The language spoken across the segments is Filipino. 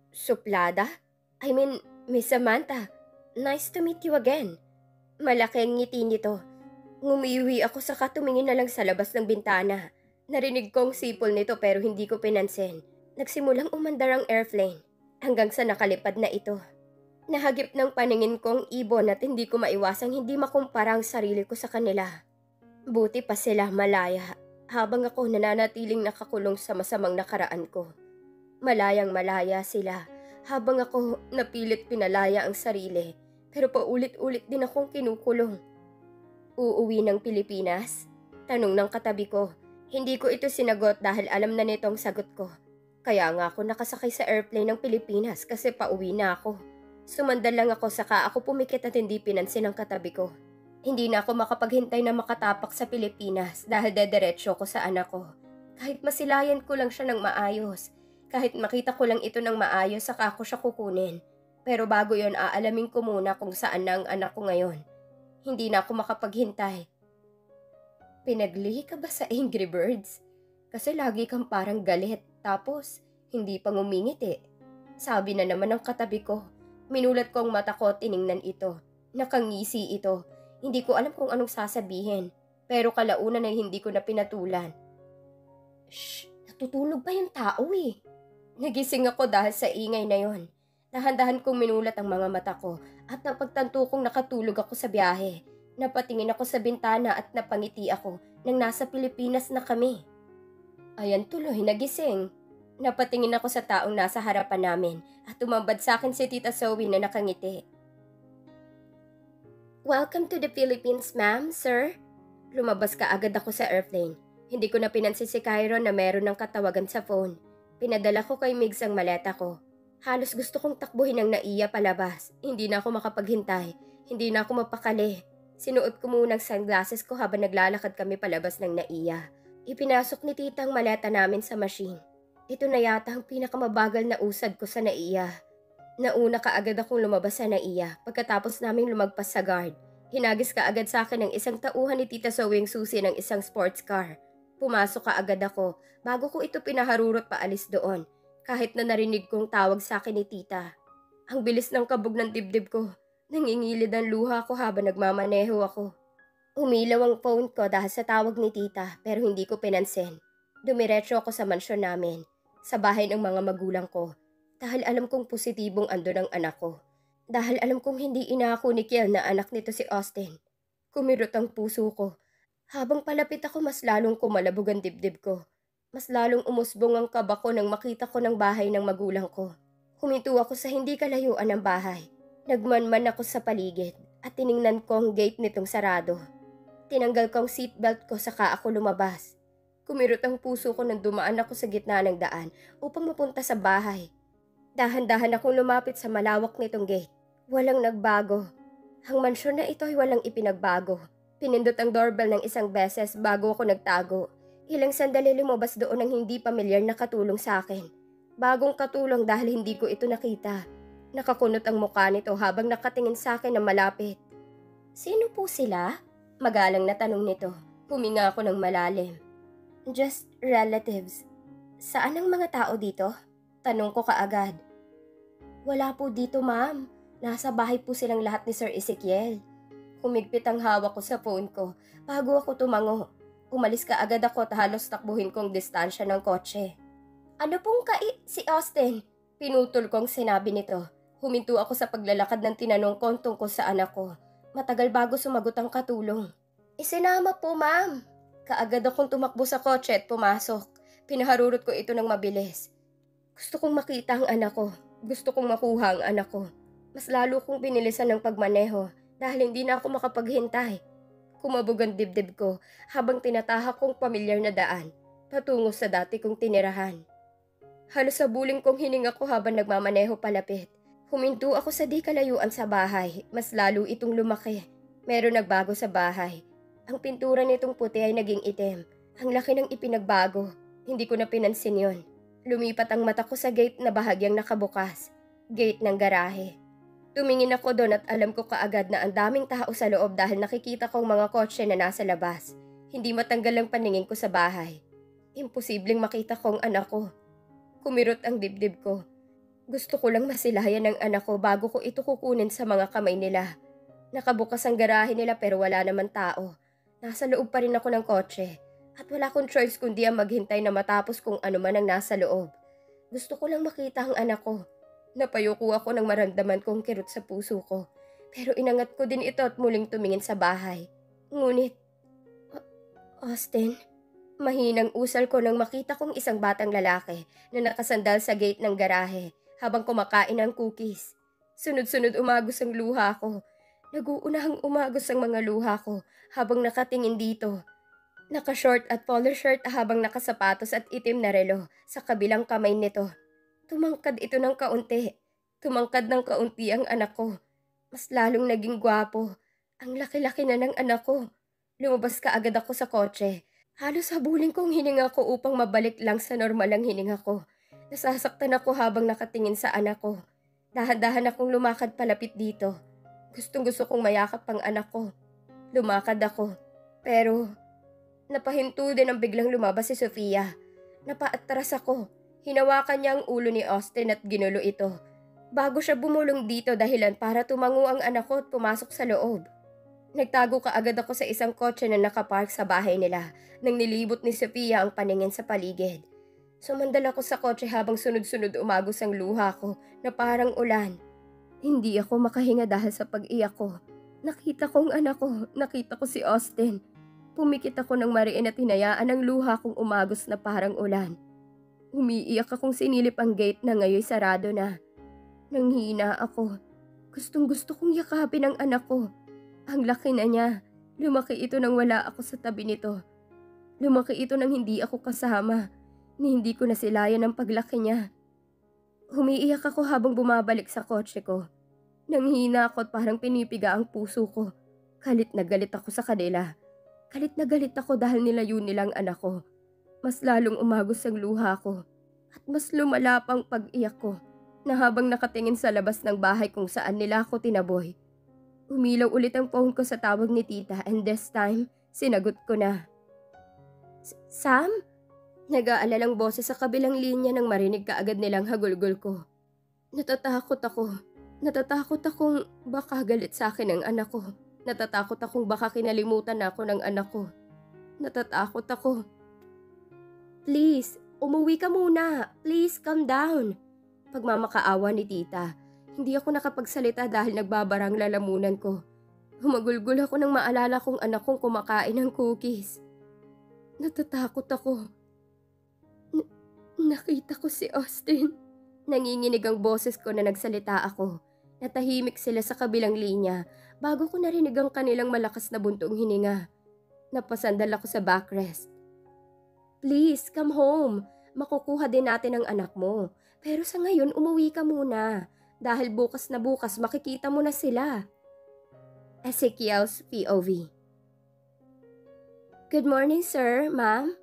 Suplada? I mean, Miss Samantha, nice to meet you again. Malaki ang ngiti nito. Ngumiwi ako saka tumingin na lang sa labas ng bintana. Narinig kong sipol nito pero hindi ko pinansin. Nagsimulang umandar ang airplane hanggang sa nakalipad na ito. Nahagip ng paningin kong ibon at hindi ko maiwasang hindi makumpara ang sarili ko sa kanila. Buti pa sila malaya habang ako nananatiling nakakulong sa masamang nakaraan ko. Malayang malaya sila habang ako napilit pinalaya ang sarili pero paulit-ulit din akong kinukulong. Uuwi ng Pilipinas? Tanong ng katabi ko. Hindi ko ito sinagot dahil alam na nitong sagot ko. Kaya nga ako nakasakay sa airplane ng Pilipinas kasi pauwi na ako. Sumandal lang ako saka ako pumikit at hindi pinansin ang katabi ko. Hindi na ako makapaghintay na makatapak sa Pilipinas dahil dederetsyo ko sa anak ko. Kahit masilayan ko lang siya ng maayos, kahit makita ko lang ito ng maayos saka ako siya kukunin. Pero bago yon aalamin ko muna kung saan na ang anak ko ngayon. Hindi na ako makapaghintay. Pinaglihi ka ba sa Angry Birds? Kasi lagi kang parang galit tapos hindi pa ngumingiti. Sabi na naman ng katabi ko. Minulat ko ang mata ko at tiningnan ito. Nakangisi ito. Hindi ko alam kung anong sasabihin. Pero kalaunan ay hindi ko na pinatulan. Shh! Natutulog pa yung tao eh. Nagising ako dahil sa ingay na yon. Dahan-dahan kong minulat ang mga mata ko at napagtanto kong nakatulog ako sa biyahe. Napatingin ako sa bintana at napangiti ako nang nasa Pilipinas na kami. Ayan tuloy, nagising. Napatingin ako sa taong nasa harapan namin at tumambad sa akin si Tita Zoe na nakangiti. Welcome to the Philippines, ma'am, sir. Lumabas ka agad ako sa airplane. Hindi ko na pinansin si Cairo na meron ng katawagan sa phone. Pinadala ko kay Migs ang maleta ko. Halos gusto kong takbuhin ang naiya palabas. Hindi na ako makapaghintay. Hindi na ako mapakali. Sinuot ko muna ang sunglasses ko habang naglalakad kami palabas ng naiya. Ipinasok ni tita ang maleta namin sa machine. Ito na yata ang pinakamabagal na usad ko sa naiya. Nauna kaagad akong lumabas sa naiya pagkatapos naming lumagpas sa guard. Hinagis kaagad sa akin ng isang tauhan ni Tita Zoe ang susi ng isang sports car. Pumasok kaagad ako bago ko ito pinaharurot paalis doon. Kahit na narinig kong tawag sa akin ni tita. Ang bilis ng kabog ng dibdib ko. Nangingilid ang luha ko habang nagmamaneho ako. Umilaw ang phone ko dahil sa tawag ni tita pero hindi ko pinansin. Dumiretso ako sa mansyon namin. Sa bahay ng mga magulang ko. Dahil alam kong positibong andon ang anak ko. Dahil alam kong hindi inako ni Kiel na anak nito si Austin. Kumirot ang puso ko. Habang palapit ako mas lalong kumalabog ang dibdib ko. Mas lalong umusbong ang kaba ko nang makita ko ng bahay ng magulang ko. Huminto ako sa hindi kalayuan ng bahay. Nagmanman ako sa paligid at tiningnan ko ang gate nitong sarado. Tinanggal ko ang seatbelt ko saka ako lumabas. Kumirot ang puso ko nang dumaan ako sa gitna ng daan upang mapunta sa bahay. Dahan-dahan akong lumapit sa malawak nitong gate. Walang nagbago. Ang mansyon na ito ay walang ipinagbago. Pinindot ang doorbell ng isang beses bago ako nagtago. Ilang sandali lumabas doon ang hindi pamilyar na katulong sa akin. Bagong katulong dahil hindi ko ito nakita. Nakakunot ang mukha nito habang nakatingin sa akin na malapit. Sino po sila? Magalang na tanong nito. Huminga ako ng malalim. Just relatives. Saan ang mga tao dito? Tanong ko kaagad. Wala po dito, ma'am. Nasa bahay po silang lahat ni Sir Ezekiel. Humigpit ang hawak ko sa phone ko bago ako tumango. Umalis ka agad ako at halos takbuhin kong distansya ng kotse. Ano pong si Austin? Pinutol kong sinabi nito. Huminto ako sa paglalakad ng tinanong ko tungkol sa anak ko. Matagal bago sumagot ang katulong. Isinama po, ma'am. Kaagad akong tumakbo sa kotse at pumasok. Pinaharurot ko ito ng mabilis. Gusto kong makita ang anak ko. Gusto kong makuha ang anak ko. Mas lalo kong binilisan ng pagmaneho dahil hindi na ako makapaghintay. Kumabog ang dibdib ko habang tinatahak kong pamilyar na daan patungo sa dati kong tinirahan. Halos sabuling kong hininga ko habang nagmamaneho palapit. Huminto ako sa di kalayuan sa bahay. Mas lalo itong lumaki. Meron nagbago sa bahay. Ang pintura nitong puti ay naging itim. Ang laki ng ipinagbago. Hindi ko na pinansin yon. Lumipat ang mata ko sa gate na bahagyang nakabukas. Gate ng garahe. Tumingin ako doon at alam ko kaagad na ang daming tao sa loob dahil nakikita kong mga kotse na nasa labas. Hindi matanggal ang paningin ko sa bahay. Imposibleng makita ko ang anak ko. Kumirot ang dibdib ko. Gusto ko lang masilayan ng anak ko bago ko ito kukunin sa mga kamay nila. Nakabukas ang garahe nila pero wala naman tao. Nasa loob pa rin ako ng kotse. At wala akong choice kundi ang maghintay na matapos kung ano man ang nasa loob. Gusto ko lang makita ang anak ko. Napayuko ako nang maramdaman kong kirot sa puso ko. Pero inangat ko din ito at muling tumingin sa bahay. Ngunit, Austin, mahinang usal ko nang makita kong isang batang lalaki na nakasandal sa gate ng garahe habang kumakain ng cookies. Sunod-sunod umagos ang luha ko. Nag-uunahang umagos ang mga luha ko habang nakatingin dito. Naka-short at polo shirt habang nakasapatos at itim na relo sa kabilang kamay nito. Tumangkad ito ng kaunti. Tumangkad ng kaunti ang anak ko. Mas lalong naging gwapo. Ang laki-laki na ng anak ko. Lumabas ka agad ako sa kotse. Halos habulin kong hininga ko upang mabalik lang sa normal ang hininga ko. Nasasaktan ako habang nakatingin sa anak ko. Dahan-dahan akong lumakad palapit dito. Gustong-gusto kong mayakap ang anak ko. Lumakad ako. Pero napahinto din ang biglang lumabas si Sofia. Napaatras ako. Hinawakan niya ang ulo ni Austin at ginulo ito. Bago siya bumulong dito dahilan para tumango ang anak ko at pumasok sa loob. Nagtago kaagad ako sa isang kotse na nakapark sa bahay nila nang nilibot ni Sofia ang paningin sa paligid. Sumandal ako sa kotse habang sunod-sunod umagos ang luha ko na parang ulan. Hindi ako makahinga dahil sa pag-iyak ko. Nakita ko ang anak ko, nakita ko si Austin. Pumikit ako ng mariin at hinayaan ang luha kong umagos na parang ulan. Umiiyak akong sinilip ang gate na ngayon sarado na. Nanghina ako. Gustong-gusto kong yakapin ang anak ko. Ang laki na niya. Lumaki ito nang wala ako sa tabi nito. Lumaki ito nang hindi ako kasama. Ni hindi ko nasilayan ang paglaki niya. Umiiyak ako habang bumabalik sa kotse ko. Nanghina ako at parang pinipiga ang puso ko. Galit na galit ako sa kanila. Galit na galit ako dahil nilayo nilang anak ko. Mas lalong umagos ang luha ko. At mas lumala pang pag-iyak ko na habang nakatingin sa labas ng bahay kung saan nila ako tinaboy. Umilaw ulit ang phone ko sa tawag ni tita and this time, sinagot ko na. Sam? Nag-aalalang boses sa kabilang linya nang marinig kaagad nilang hagulgol ko. Natatakot ako. Natatakot akong baka galit sa akin ang anak ko. Natatakot akong baka kinalimutan ako ng anak ko. Natatakot ako. Please, umuwi ka muna. Please, calm down. Pagmamakaawa ni tita, hindi ako nakapagsalita dahil nagbabarang lalamunan ko. Humagulgol ako nang maalala kong anak kong kumakain ng cookies. Natatakot ako. Nakita ko si Austin. Nanginginig ang boses ko na nagsalita ako. Natahimik sila sa kabilang linya bago ko narinig ang kanilang malakas na buntong hininga. Napasandal ako sa backrest. Please, come home. Makukuha din natin ang anak mo. Pero sa ngayon, umuwi ka muna. Dahil bukas na bukas, makikita mo na sila. Ezekiel's POV. Good morning, sir, ma'am.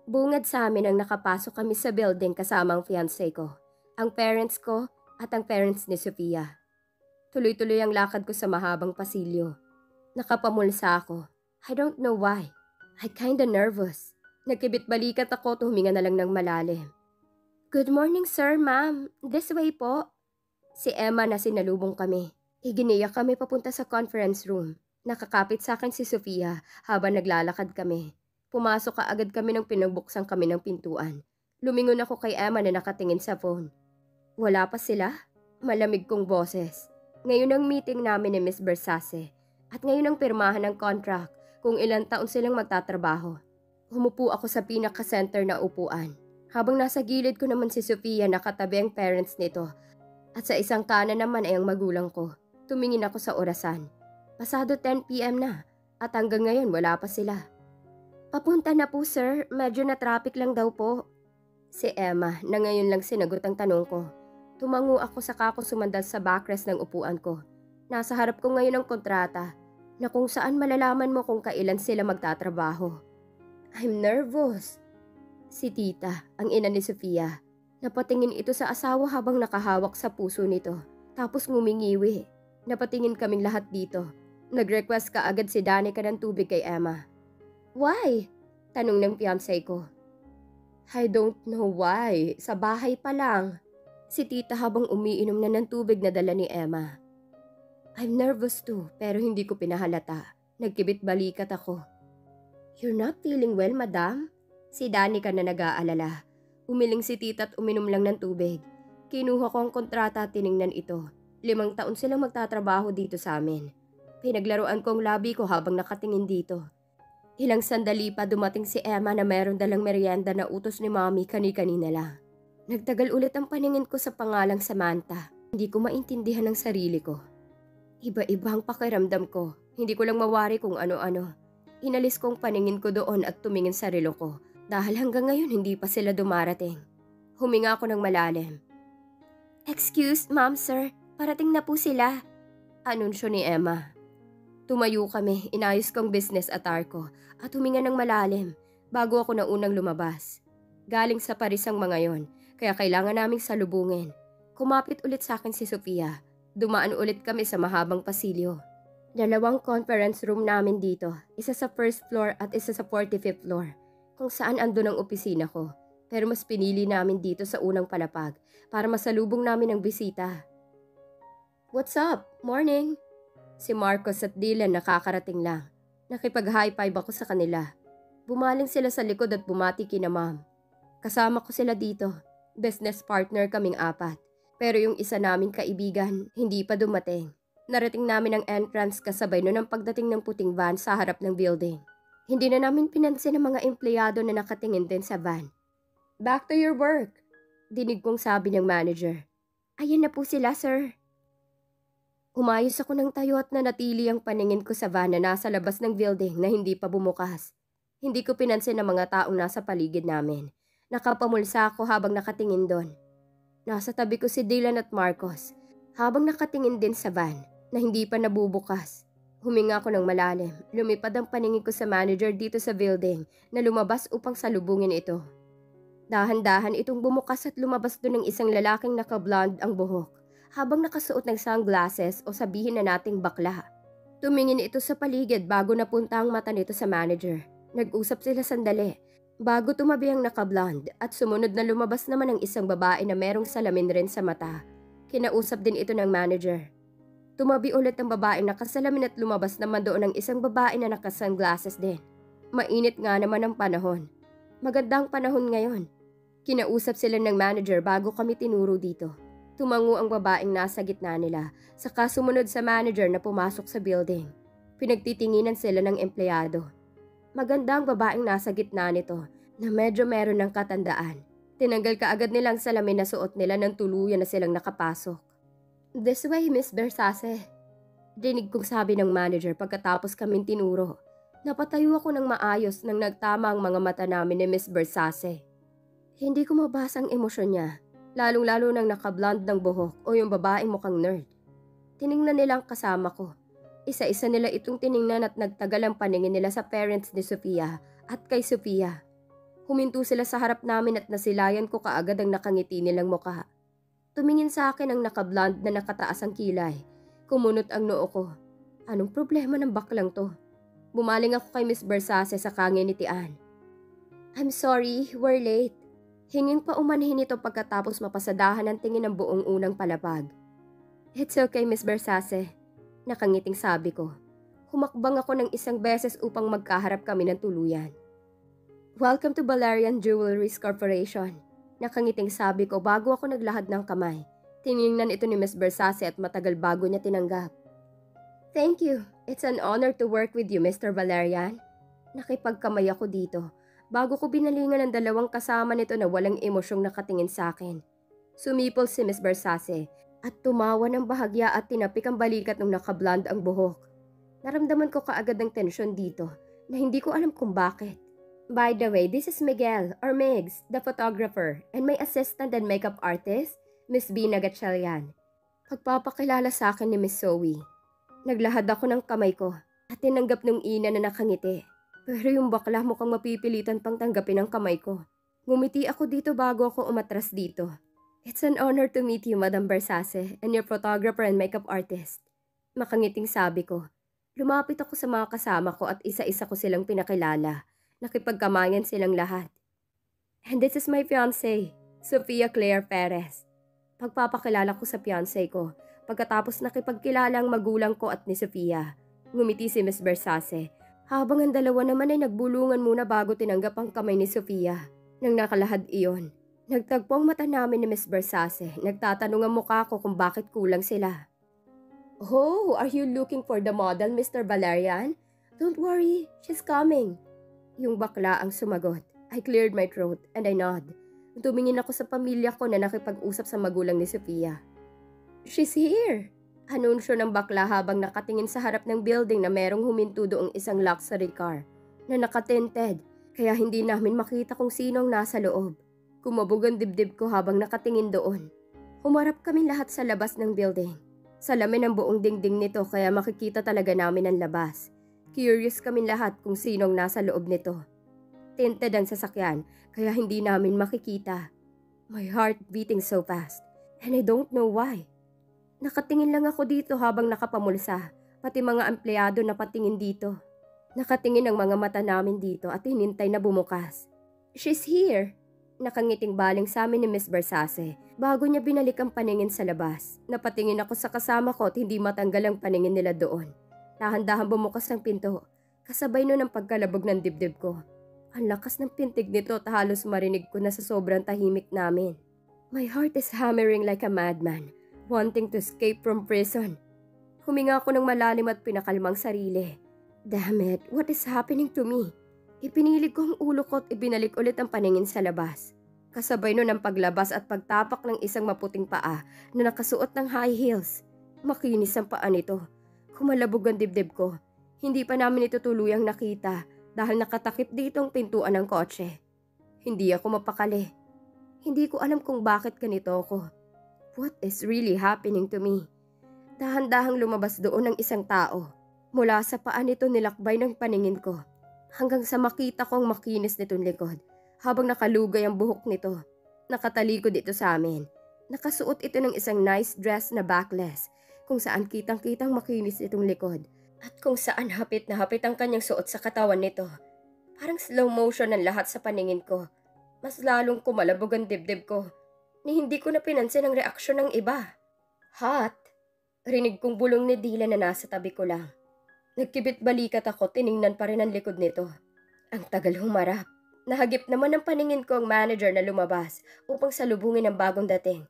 Bungad sa amin ang nakapasok kami sa building kasama ang fiancé ko, ang parents ko at ang parents ni Sofia. Tuloy-tuloy ang lakad ko sa mahabang pasilyo. Nakapamulsa ako. I don't know why. I kinda nervous. Nagkibit-balikat ako, huminga na lang ng malalim. Good morning, sir, ma'am. This way po. Si Emma na sinalubong kami. Iginiyak kami papunta sa conference room. Nakakapit sa akin si Sofia habang naglalakad kami. Pumasok kaagad kami nang pinagbuksan kami ng pintuan. Lumingon ako kay Emma na nakatingin sa phone. Wala pa sila? Malamig kong boses. Ngayon ang meeting namin ni Miss Versace. At ngayon ang pirmahan ng contract kung ilang taon silang magtatrabaho. Humupo ako sa pinaka-center na upuan. Habang nasa gilid ko naman si Sofia, nakatabi ang parents nito. At sa isang kanan naman ay ang magulang ko. Tumingin ako sa orasan. Pasado 10 p.m. na at hanggang ngayon wala pa sila. Papunta na po, sir. Medyo na traffic lang daw po. Si Emma na ngayon lang sinagot ang tanong ko. Tumango ako saka ako sumandal sa backrest ng upuan ko. Nasa harap ko ngayon ang kontrata na kung saan malalaman mo kung kailan sila magtatrabaho. I'm nervous. Si tita, ang ina ni Sofia. Napatingin ito sa asawa habang nakahawak sa puso nito. Tapos ngumingiwi. Napatingin kaming lahat dito. Nag-request ka agad si Danica ng tubig kay Emma. Why? Tanong ng fiancé ko. I don't know why. Sa bahay pa lang. si tita habang umiinom na ng tubig na dala ni Emma. I'm nervous too, pero hindi ko pinahalata. Nagkibit balikat ako. You're not feeling well, madam? Si Danica na nag-aalala. Umiling si tita at uminom lang ng tubig. Kinuha ko ang kontrata at tiningnan ito. 5 taon silang magtatrabaho dito sa amin. Pinaglaruan ko ang labi ko habang nakatingin dito. Ilang sandali pa dumating si Emma na meron dalang merienda na utos ni Mommy kani-kanina lang. Nagtagal ulit ang paningin ko sa pangalang Samantha. Hindi ko maintindihan ang sarili ko. Iba-iba ang pakiramdam ko. Hindi ko lang mawari kung ano-ano. Inalis kong paningin ko doon at tumingin sa relo ko dahil hanggang ngayon hindi pa sila dumarating. Huminga ako ng malalim. Excuse, ma'am, sir. Parating na po sila. Anunsyo ni Emma. Tumayo kami, inayos kong business attire ko at huminga ng malalim bago ako na unang lumabas. Galing sa Paris ang mga yon, kaya kailangan naming salubungin. Kumapit ulit sa akin si Sofia. Dumaan ulit kami sa mahabang pasilyo. 2 conference room namin dito, isa sa first floor at isa sa 45th floor, kung saan andun ang opisina ko. Pero mas pinili namin dito sa unang palapag para masalubong namin ang bisita. What's up? Morning! Si Marcos at Dylan nakakarating lang. Nakipag-high five ako sa kanila. Bumaling sila sa likod at bumati kina ma'am. Kasama ko sila dito. Business partner kaming 4. Pero yung isa naming kaibigan, hindi pa dumating. Narating namin ang entrance kasabay nun ang pagdating ng puting van sa harap ng building. Hindi na namin pinansin ang mga empleyado na nakatingin din sa van. Back to your work! Dinig kong sabi ng manager. Ayan na po sila, sir. Umayos ako ng tayo at nanatili ang paningin ko sa van na nasa labas ng building na hindi pa bumukas. Hindi ko pinansin ang mga taong nasa paligid namin. Nakapamulsa ako habang nakatingin doon. Nasa tabi ko si Dylan at Marcos habang nakatingin din sa van na hindi pa nabubukas. Huminga ako ng malalim. Lumipad ang paningin ko sa manager dito sa building na lumabas upang salubungin ito. Dahan-dahan itong bumukas at lumabas doon ng isang lalaking naka-blonde ang buhok habang nakasuot ng sunglasses o sabihin na nating bakla. Tumingin ito sa paligid bago napunta ang mata nito sa manager. Nag-usap sila sandali bago tumabi ang naka-blonde at sumunod na lumabas naman ang isang babae na merong salamin rin sa mata. Kinausap din ito ng manager. Tumabi ulit ang babaeng nakasalamin at lumabas naman doon ang isang babae na naka-sunglasses din. Mainit nga naman ang panahon. Magandang panahon ngayon. Kinausap sila ng manager bago kami tinuro dito. Tumango ang babaeng nasa gitna nila, saka sumunod sa manager na pumasok sa building. Pinagtitinginan sila ng empleyado. Maganda ang babaeng nasa gitna nito, na medyo meron ng katandaan. Tinanggal kaagad nilang salamin na suot nila nang tuluyan na silang nakapasok. This way, Miss Versace. Dinig kong sabi ng manager pagkatapos kaming tinuro. Napatayo ako ng maayos nang nagtama ang mga mata namin ni Miss Versace. Hindi ko mabasa ang emosyon niya. Lalong-lalo nang naka-blonde ng buhok o yung babaeng mukhang nerd. Tiningnan nila ang kasama ko. Isa-isa nila itong tiningnan at nagtagal ang paningin nila sa parents ni Sofia at kay Sofia. Huminto sila sa harap namin at nasilayan ko kaagad ang nakangiti nilang mukha. Tumingin sa akin ang naka-blonde na nakataas ang kilay. Kumunot ang noo ko. Anong problema ng baklang to? Bumaling ako kay Miss Versace sa kanginitian. I'm sorry, we're late. Hinging pa umanhin ito pagkatapos mapasadahan ang tingin ng buong unang palapag. It's okay, Miss Versace. Nakangiting sabi ko. Humakbang ako ng isang beses upang magkaharap kami ng tuluyan. Welcome to Valerian Jewelries Corporation. Nakangiting sabi ko bago ako naglahad ng kamay. Tiningnan ito ni Miss Versace at matagal bago niya tinanggap. Thank you. It's an honor to work with you, Mr. Valerian. Nakipagkamay ako dito. Bago ko binalingan ang 2 kasama nito na walang emosyong nakatingin sa akin. Sumipol si Miss Versace at tumawa ng bahagya at tinapik ang balikat nung naka-blonde ang buhok. Naramdaman ko kaagad ng tensyon dito na hindi ko alam kung bakit. By the way, this is Miguel or Migs, the photographer, and my assistant and makeup artist, Miss Bina Gatchalian. Pagpapakilala sa akin ni Miss Zoe. Naglahad ako ng kamay ko at tinanggap ng ina na nakangiti. Pero yung bakla mukhang mapipilitan pang tanggapin ang kamay ko. Ngumiti ako dito bago ako umatras dito. It's an honor to meet you, Madam Versace, and your photographer and makeup artist. Makangiting sabi ko. Lumapit ako sa mga kasama ko at isa-isa ko silang pinakilala. Nakipagkamayan silang lahat. And this is my fiancé, Sofia Claire Perez. Pagpapakilala ko sa fiancé ko. Pagkatapos nakipagkilala ang magulang ko at ni Sofia. Ngumiti si Miss Versace. Habang ang dalawa naman ay nagbulungan muna bago tinanggap ang kamay ni Sofia. Nang nakalahad iyon, nagtagpo ang mata namin ni Miss Versace. Nagtatanong ang mukha ko kung bakit kulang sila. Oh, are you looking for the model, Mr. Valerian? Don't worry, she's coming. Yung bakla ang sumagot. I cleared my throat and I nod. Tumingin ako sa pamilya ko na nakipag-usap sa magulang ni Sofia. She's here! Anunsyo ng bakla habang nakatingin sa harap ng building na merong huminto doong isang luxury car na nakatinted kaya hindi namin makita kung sinong nasa loob. Kumabog ang dibdib ko habang nakatingin doon. Humarap kami lahat sa labas ng building. Salamin ang buong dingding nito kaya makikita talaga namin ang labas. Curious kami lahat kung sinong nasa loob nito. Tinted ang sasakyan kaya hindi namin makikita. My heart beating so fast and I don't know why. Nakatingin lang ako dito habang nakapamulsa, pati mga empleyado na patingin dito. Nakatingin ang mga mata namin dito at hinintay na bumukas. She's here! Nakangiting baling sa amin ni Miss Versace bago niya binalik ang paningin sa labas. Napatingin ako sa kasama ko at hindi matanggal ang paningin nila doon. Dahan-dahan bumukas ang pinto, kasabay nun ang pagkalabog ng dibdib ko. Ang lakas ng pintig nito at halos marinig ko na sa sobrang tahimik namin. My heart is hammering like a madman, wanting to escape from prison. Huminga ako ng malalim at pinakalmang sarili. Damn it, what is happening to me? Ipinilig ko ang ulo ko at ibinalik ulit ang paningin sa labas. Kasabay nun ang paglabas at pagtapak ng isang maputing paa na nakasuot ng high heels. Makinis ang paa nito. Kumalabog ang dibdib ko. Hindi pa namin ito tuluyang nakita dahil nakatakip dito ang pintuan ng kotse. Hindi ako mapakali. Hindi ko alam kung bakit ganito ako. What is really happening to me? Dahan-dahang lumabas doon ang isang tao. Mula sa paa nito nilakbay ng paningin ko. Hanggang sa makita ko ang makinis nitong likod. Habang nakalugay ang buhok nito. Nakatalikod ito sa amin. Nakasuot ito ng isang nice dress na backless. Kung saan kitang-kitang makinis itong likod. At kung saan hapit na hapit ang kanyang suot sa katawan nito. Parang slow motion ang lahat sa paningin ko. Mas lalong kumalabog ang dibdib ko. Ni hindi ko na pinansin ang reaksyon ng iba. Hot! Rinig kong bulong ni Dylan na nasa tabi ko lang. Nagkibit balikat ako, tiningnan pa rin ang likod nito. Ang tagal humarap. Nahagip naman ang paningin ko ang manager na lumabas upang salubungin ang bagong dating.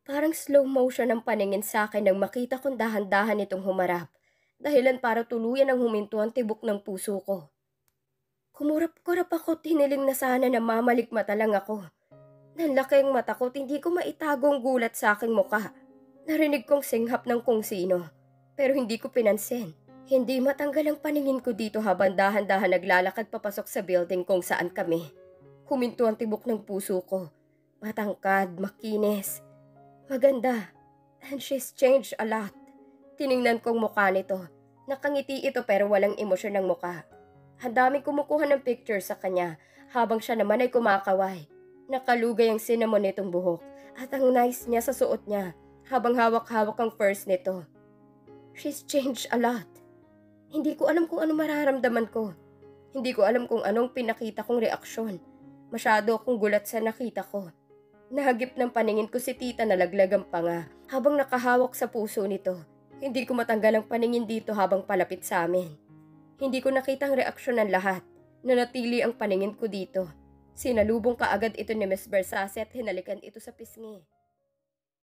Parang slow motion ang paningin sa akin nang makita kong dahan-dahan itong humarap. Dahilan para tuluyan ang huminto ang tibok ng puso ko. Kumurap-kurap ako, tiniling na sana na mamalikmata lang ako. Nanlaki ang mata ko, hindi ko maitago ang gulat sa aking muka. Narinig kong singhap ng kung sino, pero hindi ko pinansin. Hindi matanggal ang paningin ko dito habang dahan-dahan naglalakad papasok sa building kung saan kami. Huminto ang tibok ng puso ko. Matangkad, makinis. Maganda. And she's changed a lot. Tiningnan kong mukha nito. Nakangiti ito pero walang emosyon ng mukha. Ang daming kumukuha ng picture sa kanya habang siya naman ay kumakaway. Nakalugay ang cinnamon nitong buhok at ang nice niya sa suot niya habang hawak-hawak ang purse nito. She's changed a lot. Hindi ko alam kung ano mararamdaman ko. Hindi ko alam kung anong pinakita kong reaksyon. Masyado akong gulat sa nakita ko. Nahagip ng paningin ko si tita na laglag ang panga habang nakahawak sa puso nito. Hindi ko matanggal ang paningin dito habang palapit sa amin. Hindi ko nakita ang reaksyon ng lahat. Nanatili ang paningin ko dito. Sinalubong kaagad ito ni Miss Versace at hinalikan ito sa pisngi.